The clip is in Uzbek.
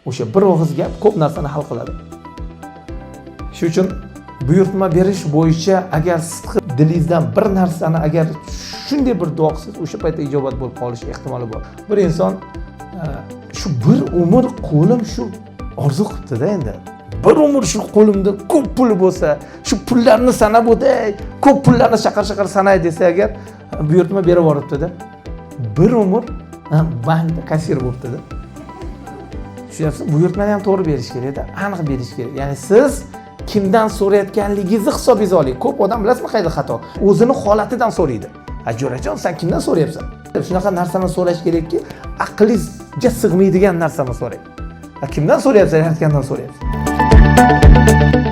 O'sha bir og'iz gap ko'p narsani hal qiladi. Shuning uchun buyurtma berish bo'yicha agar sidqi dilingizdan bir narsani agar shunday bir duo qilsangiz, o'sha paytda ijobat bo'lib qolish ehtimoli bor. Bir inson shu bir umr qo'lim shu orzu qilibdi-da endi. Bir umr shu qo'limda ko'p puli bo'lsa, shu pullarni sanab o'tay, ko'p pullarni shaqar sanay desa agar buyurtma berib yuboribdi-da. Bir umr bankda kassir bo'libdi-da. Tushunyapsiz? Buyurtmani ham to'g'ri berish kerak-da, aniq berish kerak. Ya'ni siz kimdan so'rayotganligingizni hisobingizga oling. Ko'p odam bilasizmi qayda xato? O'zini holatidan so'raydi. Jo'rajon, sen kimdan so'rayapsan? Shunaqa narsani so'rash kerakki, aqlingizga sig'maydigan narsani so'rang. Kimdan so'rayapsan? Yaratgandan so'rayapsan.